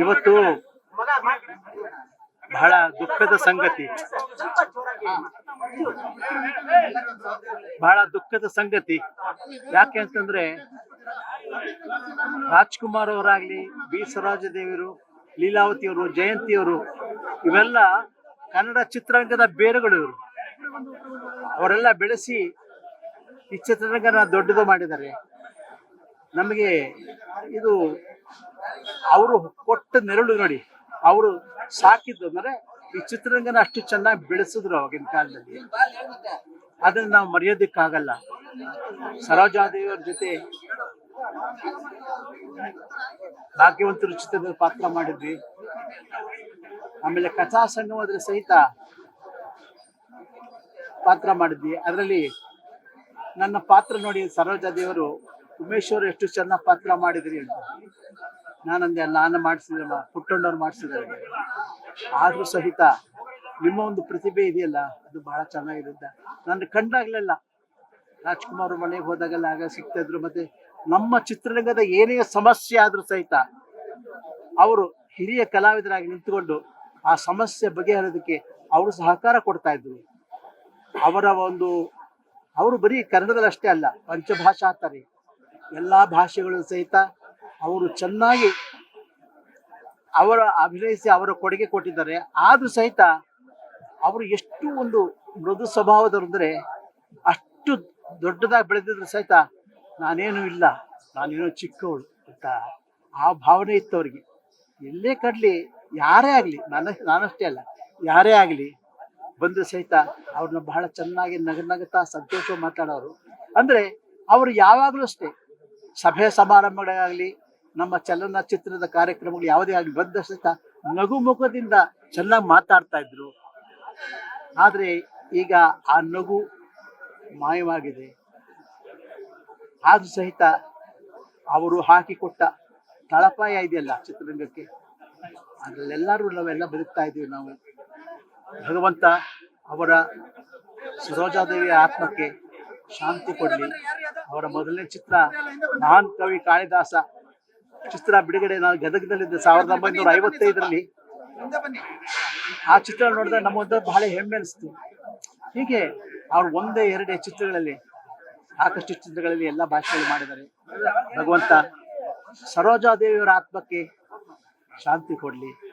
ಇವತ್ತು ಬಹಳ ದುಃಖದ ಸಂಗತಿ, ಬಹಳ ದುಃಖದ ಸಂಗತಿ. ಯಾಕೆ ಅಂತಂದ್ರೆ ರಾಜ್ಕುಮಾರ್ ಅವರಾಗ್ಲಿ, ಬಿ ಸರೋಜಾದೇವಿಯವರು, ಲೀಲಾವತಿಯವರು, ಜಯಂತಿಯವರು, ಇವೆಲ್ಲ ಕನ್ನಡ ಚಿತ್ರರಂಗದ ಬೇರುಗಳು. ಇವರು ಅವರೆಲ್ಲ ಬೆಳೆಸಿ ಈ ಚಿತ್ರರಂಗನ ದೊಡ್ಡದು ಮಾಡಿದ್ದಾರೆ. ನಮಗೆ ಇದು ಅವರು ಕೊಟ್ಟ ನೆರಳು ನೋಡಿ, ಅವರು ಸಾಕಿದ್ದು ಅಂದ್ರೆ ಈ ಚಿತ್ರರಂಗನ ಅಷ್ಟು ಚೆನ್ನಾಗಿ ಬೆಳೆಸಿದ್ರು ಅವಾಗಿನ ಕಾಲದಲ್ಲಿ. ಅದನ್ನ ನಾವು ಮರೆಯೋದಕ್ಕಾಗಲ್ಲ. ಸರೋಜಾದೇವಿಯವ್ರ ಜೊತೆ ಭಾಗ್ಯವಂತರು ಚಿತ್ರದಲ್ಲಿ ಪಾತ್ರ ಮಾಡಿದ್ವಿ. ಆಮೇಲೆ ಕಥಾ ಸಂಗಮದಲ್ಲಿ ಸಹಿತ ಪಾತ್ರ ಮಾಡಿದ್ವಿ. ಅದರಲ್ಲಿ ನನ್ನ ಪಾತ್ರ ನೋಡಿ ಸರೋಜಾದೇವಿಯವರು, ಉಮೇಶ್ ಅವರು ಎಷ್ಟು ಚೆನ್ನಾಗಿ ಪಾತ್ರ ಮಾಡಿದ್ರಿ ಅಂತ ನಾನಂದೆ. ನಾನು ಮಾಡಿಸಿದಲ್ಲ, ಪುಟ್ಟಣ್ಣವ್ರು ಮಾಡಿಸಿದ್ದಾರೆ. ಆದ್ರೂ ಸಹಿತ ನಿಮ್ಮ ಒಂದು ಪ್ರತಿಭೆ ಇದೆಯಲ್ಲ, ಅದು ಬಹಳ ಚೆನ್ನಾಗಿರುತ್ತೆ. ನನ್ನ ಕಂಡಾಗ್ಲೆಲ್ಲ ರಾಜ್ಕುಮಾರ್ ಮನೆಗೆ ಹೋದಾಗೆಲ್ಲ ಆಗ ಸಿಗ್ತಾ ಇದ್ರು. ಮತ್ತೆ ನಮ್ಮ ಚಿತ್ರರಂಗದ ಏನೇ ಸಮಸ್ಯೆ ಆದ್ರೂ ಸಹಿತ ಅವರು ಹಿರಿಯ ಕಲಾವಿದರಾಗಿ ನಿಂತುಕೊಂಡು ಆ ಸಮಸ್ಯೆ ಬಗೆಹರೋದಕ್ಕೆ ಅವರು ಸಹಕಾರ ಕೊಡ್ತಾ ಇದ್ರು. ಅವರ ಒಂದು ಅವರು ಬರೀ ಕನ್ನಡದಲ್ಲಿ ಅಷ್ಟೇ ಅಲ್ಲ, ಪಂಚಭಾಷಾತರಿ ಎಲ್ಲಾ ಭಾಷೆಗಳು ಸಹಿತ ಅವರು ಚೆನ್ನಾಗಿ ಅವರ ಅಭಿನಯಿಸಿ ಅವರ ಕೊಡುಗೆ ಕೊಟ್ಟಿದ್ದಾರೆ. ಆದ್ರೂ ಸಹಿತ ಅವರು ಎಷ್ಟು ಒಂದು ಮೃದು ಸ್ವಭಾವದವರು ಅಂದ್ರೆ, ಅಷ್ಟು ದೊಡ್ಡದಾಗಿ ಬೆಳೆದಿದ್ರು ಸಹಿತ ನಾನೇನು ಇಲ್ಲ, ನಾನೇನೋ ಚಿಕ್ಕವಳು ಅಂತ ಆ ಭಾವನೆ ಇತ್ತು ಅವ್ರಿಗೆ. ಎಲ್ಲೇ ಕಡ್ಲಿ, ಯಾರೇ ಆಗ್ಲಿ, ನಾನಷ್ಟೇ ಅಲ್ಲ, ಯಾರೇ ಆಗ್ಲಿ ಬಂದು ಸಹಿತ ಅವ್ರನ್ನ ಬಹಳ ಚೆನ್ನಾಗಿ ನಗನಗುತ್ತಾ ಸಂತೋಷ ಮಾತಾಡೋರು. ಅಂದ್ರೆ ಅವರು ಯಾವಾಗ್ಲೂ ಅಷ್ಟೇ, ಸಭೆ ಸಮಾರಂಭಗಳಾಗ್ಲಿ, ನಮ್ಮ ಚಲನಚಿತ್ರದ ಕಾರ್ಯಕ್ರಮಗಳು ಯಾವುದೇ ಆಗ್ಲಿ ಬಂದ ಸಹಿತ ನಗು ಮುಖದಿಂದ ಚೆನ್ನಾಗಿ ಮಾತಾಡ್ತಾ ಇದ್ರು. ಆದ್ರೆ ಈಗ ಆ ನಗು ಮಾಯವಾಗಿದೆ. ಆದ್ರೂ ಸಹಿತ ಅವರು ಹಾಕಿಕೊಟ್ಟ ತಳಪಾಯ ಇದೆಯಲ್ಲ ಚಿತ್ರರಂಗಕ್ಕೆ, ಅದ್ರಲ್ಲೆಲ್ಲರೂ ನಾವೆಲ್ಲ ಬದುಕ್ತಾ ಇದೀವಿ ನಾವು. ಭಗವಂತ ಅವರ ಸರೋಜಾದೇವಿಯ ಆತ್ಮಕ್ಕೆ ಶಾಂತಿ ಕೊಡ್ಲಿ. ಅವರ ಮೊದಲನೇ ಚಿತ್ರ ಮಹಾನ್ ಕವಿ ಕಾಳಿದಾಸ ಚಿತ್ರ ಬಿಡುಗಡೆ ನಾನು ಗದಗದಲ್ಲಿದ್ದೆ 1955ರಲ್ಲಿ. ಆ ಚಿತ್ರ ನೋಡಿದ್ರೆ ನಮ್ಮೊಂದು ಬಹಳ ಹೆಮ್ಮೆ ಅನಿಸ್ತು. ಹೀಗೆ ಅವ್ರು ಒಂದೇ ಎರಡೇ ಚಿತ್ರಗಳಲ್ಲಿ, ಸಾಕಷ್ಟು ಚಿತ್ರಗಳಲ್ಲಿ ಎಲ್ಲ ಭಾಷೆಗಳು ಮಾಡಿದ್ದಾರೆ. ಭಗವಂತ ಸರೋಜಾದೇವಿಯವರ ಆತ್ಮಕ್ಕೆ ಶಾಂತಿ ಕೊಡ್ಲಿ.